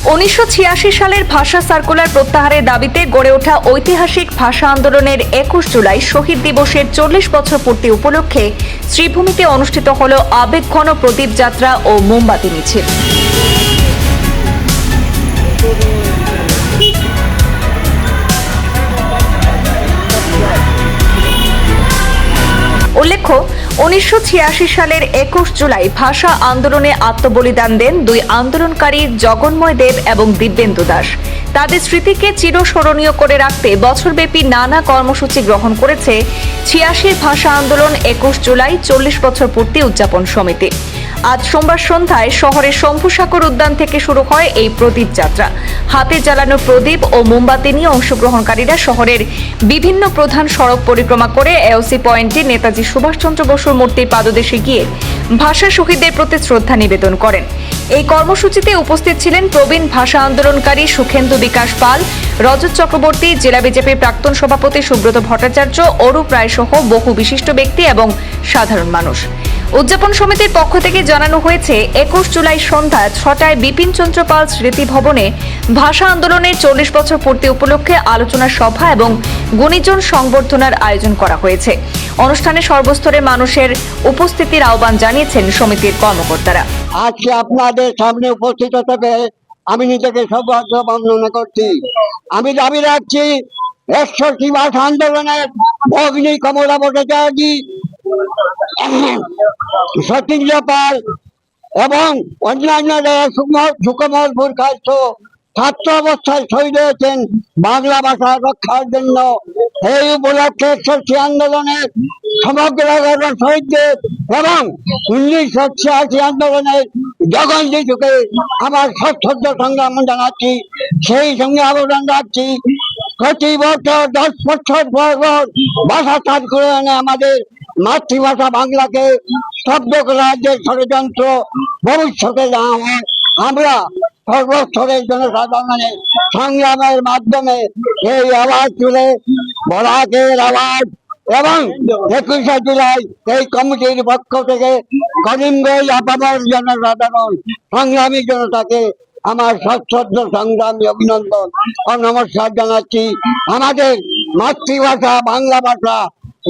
1986 সালের ভাষা সার্কুলার প্রত্যাহারের দাবিতে গড়ে ওঠা ঐতিহাসিক ভাষা আন্দোলনের 21 জুলাই শহীদ দিবসের 40 বছর পূর্তি উপলক্ষে শ্রীভূমিতে অনুষ্ঠিত হল আবেগঘন প্রদীপ যাত্রা ও মোমবাতি মিছিল। উল্লেখ্য, 1986 সালের 21 জুলাই ভাষা আন্দোলনে আত্মবলিদান দেন দুই আন্দোলনকারী জগন্ময় দেব এবং দিব্যেন্দু দাস। তাদের স্মৃতিকে চিরস্মরণীয় করে রাখতে বছরব্যাপী নানা কর্মসূচি গ্রহণ করেছে 86 ভাষা আন্দোলন 21 জুলাই 40 বছর পূর্তি উদযাপন সমিতি। আজ সোমবার সন্ধ্যায় শহরের শম্ভুসাগর উদ্যান থেকে শুরু হয় এই প্রদীপ যাত্রা। হাতে জ্বালানো প্রদীপ ও মোমবাতি নিয়ে অংশগ্রহণকারীরা শহরের বিভিন্ন প্রধান সড়ক পরিক্রমা করে এওসি পয়েন্টে নেতাজি সুভাষচন্দ্র বসুর মূর্তির পাদদেশে গিয়ে ভাষা শহীদদের প্রতি শ্রদ্ধা নিবেদন করেন। এই কর্মসূচিতে উপস্থিত ছিলেন প্রবীণ ভাষা আন্দোলনকারী সুখেন্দু বিকাশ পাল, রজত চক্রবর্তী, জেলা বিজেপির প্রাক্তন সভাপতি সুব্রত ভট্টাচার্য, অরূপ রায় সহ বহু বিশিষ্ট ব্যক্তি এবং সাধারণ মানুষ। উদযাপন সমিতির পক্ষ থেকে জানানো হয়েছে, 21 জুলাই সন্ধ্যা 6টায় বিপিন চন্দ্র পাল স্মৃতি ভবনে ভাষা আন্দোলনের 40 বছর পূর্তি উপলক্ষে আলোচনা সভা এবং গুণীজন সংবর্ধনার আয়োজন করা হয়েছে। অনুষ্ঠানে সর্বস্তরের মানুষের উপস্থিতির আহ্বান জানিয়েছেন সমিতির কর্মকর্তারা। আজকে আপনাদের সামনে উপস্থিত হতে পেরে আমি নিজেকে সৌভাগ্য বর্ণনা করছি। আমি দাবি রাখছি 61 ভাষা আন্দোলনের ভগ্নী কমলা ভট্টাচার্য, সতীন্দ্র পাল এবং অন্যান্য সুকমল পুরকাস্ত ছাত্র অবস্থায় শহীদ হয়েছেন বাংলা ভাষা রক্ষার জন্য। এই উপলক্ষে 61 আন্দোলনের সমগ্র শহীদদের এবং 1986 আন্দোলনের জগন যিশুকে আমার সশ্রদ্ধ সংগ্রাম জানাচ্ছি। সেই সঙ্গে আবেদন রাখছি, প্রতি বছর 10 বছর পর ভাষা সার্কুলারে আমাদের মাতৃভাষা বাংলাকে স্তব্ধ করার যে ষড়যন্ত্র ভবিষ্যতে না হয়, আমরা সর্বস্তরের জনসাধারণের সংগ্রামের মাধ্যমে এই আওয়াজ তুলে বরাকের আওয়াজ এবং 21শে জুলাই এই কমিটির পক্ষ থেকে করিমগঞ্জ আপামর জনসাধারণ সংগ্রামী জনতাকে আমার সশ্রদ্ধ সংগ্রামী অভিনন্দন ও নমস্কার জানাচ্ছি। আমাদের মাতৃভাষা বাংলা ভাষা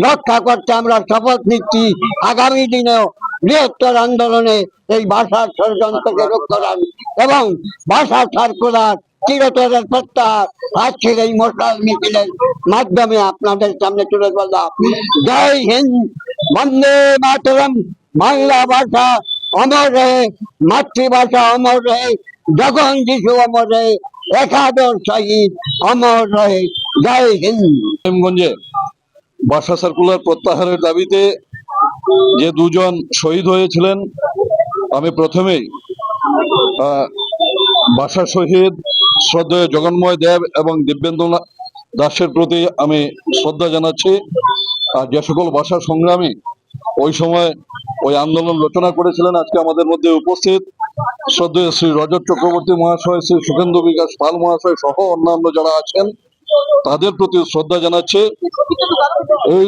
রক্ষা করতে আমরা শপথ নিচ্ছি, আগামী দিনেও বৃহত্তর আন্দোলনে এই ভাষার ষড়যন্ত্রকে রক্ষা করার এবং ভাষা সার্কুলার চিরতরের প্রত্যাহার আজকের এই মশাল মিছিলের মাধ্যমে আপনাদের সামনে তুলে ধরলাম। জয় হিন্দ, বন্দে মাতরম। বাংলা ভাষা অমর রহে, মাতৃভাষা অমর রহে, জগন যিশু অমর রহে, একাদশ শহীদ অমর রহে। জয় হিন্দ। করিমগঞ্জে ভাষা সার্কুলার প্রত্যাহারের দাবিতে যে দুজন শহীদ হয়েছিলেন, আমি প্রথমেই ভাষা শহীদ শ্রদ্ধেয় জগন্ময় দেব এবং দিব্যেন্দু দাসের প্রতি আমি শ্রদ্ধা জানাচ্ছি। আর যে সকল ভাষা সংগ্রামী ওই সময় ওই আন্দোলন রচনা করেছিলেন, আজকে আমাদের মধ্যে উপস্থিত শ্রদ্ধেয় শ্রী রজত চক্রবর্তী মহাশয়, শ্রী সুখেন্দু বিকাশ পাল মহাশয় সহ অন্যান্য যারা আছেন তাদের প্রতি শ্রদ্ধা জানাচ্ছে। এই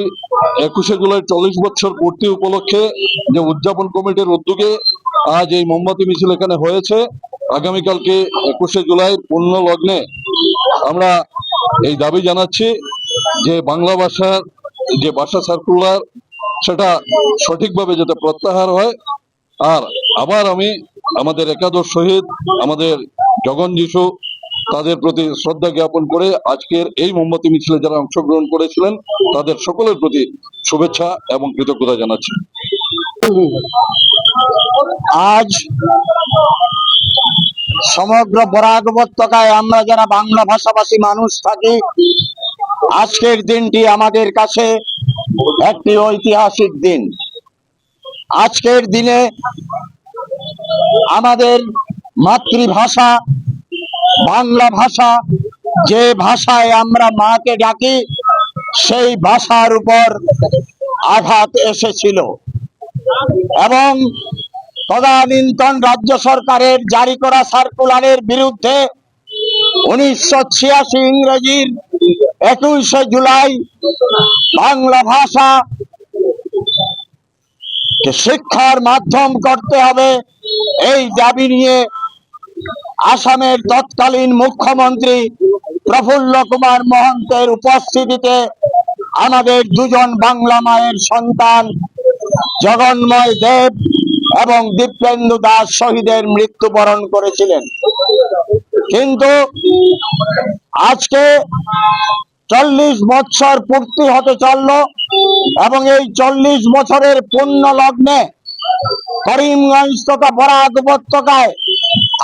21শে জুলাই 40 বছর পূর্তি উপলক্ষে যে উদযাপন কমিটির উদ্যোগে আজ এই মোমবাতি মিছিল এখানে হয়েছে, আগামীকালকে 21শে জুলাই পূর্ণ লগ্নে আমরা এই দাবি জানাচ্ছি যে বাংলা ভাষার যে ভাষা সার্কুলার সেটা সঠিকভাবে যাতে প্রত্যাহার হয়। আর আবার আমি আমাদের একাদশ শহীদ আমাদের জগন যিশু তাদের প্রতি শ্রদ্ধা জ্ঞাপন করে আজকের এই মোমবাতি মিছিলে যারা অংশগ্রহণ করেছিলেন তাদের সকলের প্রতি শুভেচ্ছা এবং কৃতজ্ঞতা জানাচ্ছি। আজ সমগ্র বরাক উপত্যকায় আমরা যারা বাংলা ভাষাভাষী মানুষ থাকি, আজকের দিনটি আমাদের কাছে একটি ঐতিহাসিক দিন। আজকের দিনে আমাদের মাতৃভাষা বাংলা ভাষা, যে ভাষায় আমরা মাকে ডাকি, সেই ভাষার উপর আঘাত এসেছিল এবং তদানীন্তন রাজ্য সরকারের জারি করা সার্কুলারের বিরুদ্ধে 1986 ইংরেজির 21শে জুলাই বাংলা ভাষা শিক্ষার মাধ্যম করতে হবে, এই দাবি নিয়ে আসামের তৎকালীন মুখ্যমন্ত্রী প্রফুল্ল কুমার মহন্তের উপস্থিতিতে আমাদের দুজন বাংলা মায়ের সন্তান জগন্ময় দেব এবং দীপেন্দু দাস শহীদের মৃত্যুবরণ করেছিলেন। কিন্তু আজকে 40 বছর পূর্তি হতে চলল এবং এই 40 বছরের পূর্ণ লগ্নে করিমগঞ্জ তথা বরাক উপত্যকায়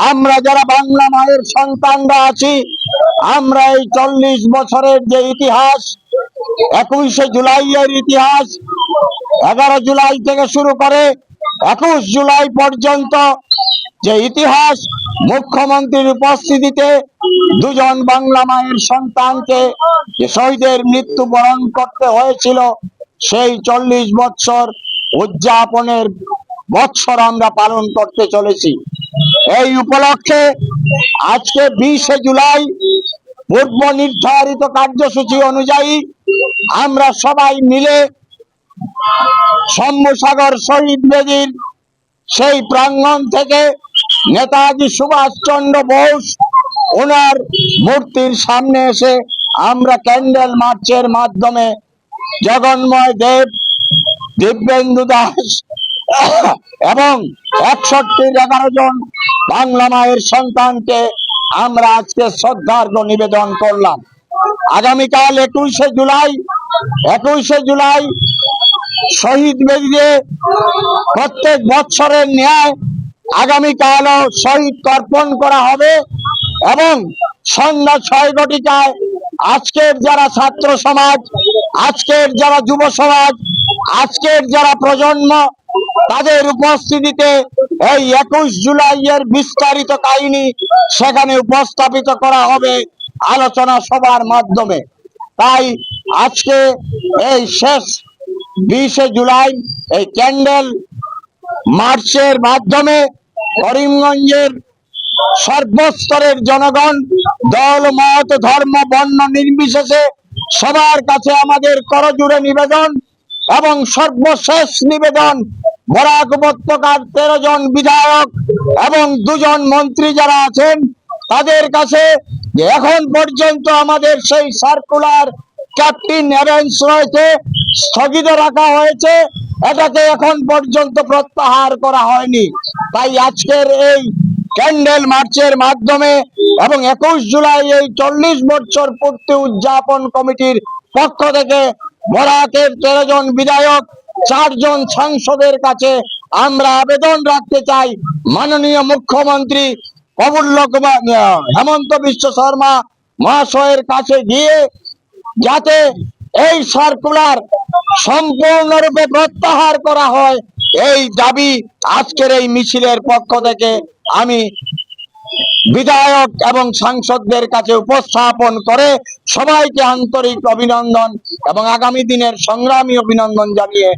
আমরা যারা বাংলা মায়ের সন্তানরা আছি, আমরা এই 40 বছরের যে ইতিহাস, 21শে জুলাইয়ের ইতিহাস, 11 জুলাই থেকে শুরু করে 21 জুলাই পর্যন্ত যে ইতিহাস, মুখ্যমন্ত্রীর উপস্থিতিতে দুজন বাংলা মায়ের সন্তানকে যে শহীদের মৃত্যুবরণ করতে হয়েছিল, সেই 40 বছর উদযাপনের বৎসর আমরা পালন করতে চলেছি। এই উপলক্ষে আজকে 20শে জুলাই পূর্ব নির্ধারিত কার্যসূচি অনুযায়ী আমরা সবাই মিলে শম্ভুসাগর শহীদ বেদির সেই প্রাঙ্গণ থেকে নেতাজি সুভাষচন্দ্র বোস ওনার মূর্তির সামনে এসে আমরা ক্যান্ডেল মার্চের মাধ্যমে জগন্ময় দেব, দিব্যেন্দু দাস এবং 11 জন বাংলা মায়ের সন্তানকে আমরা আজকে শ্রদ্ধার্ঘ নিবেদন করলাম। আগামীকাল 21শে জুলাই শহীদ বেদিতে প্রত্যেক বছরের ন্যায় আগামীকালও শহীদ তর্পণ করা হবে এবং সন্ধ্যা 6 ঘটিকায় আজকের যারা ছাত্র সমাজ, আজকের যারা যুব সমাজ, আজকের যারা প্রজন্ম, তাদের উপস্থিতিতে এই 21 জুলাইয়ের বিস্তারিত কাহিনী সেখানে উপস্থাপিত করা হবে আলোচনা সভার মাধ্যমে। তাই আজকে এই শেষ 20শে জুলাই এই ক্যান্ডেল মার্চের মাধ্যমে করিমগঞ্জের সর্বস্তরের জনগণ, দল মত ধর্ম বর্ণ নির্বিশেষে সবার কাছে আমাদের করজোড়ে নিবেদন এবং সর্বশেষ নিবেদন, বরাক উপত্যকার 13 জন বিধায়ক এবং 2 জন মন্ত্রী যারা আছেন তাদের কাছে যে এখন পর্যন্ত আমাদের সেই সার্কুলার ক্যাপ্টেন এভেন্স রয়েছে, স্থগিত রাখা হয়েছে, এটাকে এখন পর্যন্ত প্রত্যাহার করা হয়নি। তাই আজকের এই ক্যান্ডেল মার্চের মাধ্যমে এবং 21 জুলাই এই 40 বছর পূর্তি উদযাপন কমিটির পক্ষ থেকে বরাকের 13 জন বিধায়ক, 4 জন সাংসদের কাছে আমরা আবেদন রাখতে চাই, মাননীয় মুখ্যমন্ত্রী প্রফুল্ল কুমার হেমন্ত বিশ্ব শর্মা মহাশয়ের কাছে গিয়ে যাতে এই সার্কুলার সম্পূর্ণরূপে প্রত্যাহার করা হয়, এই দাবি আজকের এই মিছিলের পক্ষ থেকে আমি বিধায়ক এবং সাংসদদের কাছে উপস্থাপন করে সবাইকে আন্তরিক অভিনন্দন এবং আগামী দিনের সংগ্রামী অভিনন্দন জানিয়ে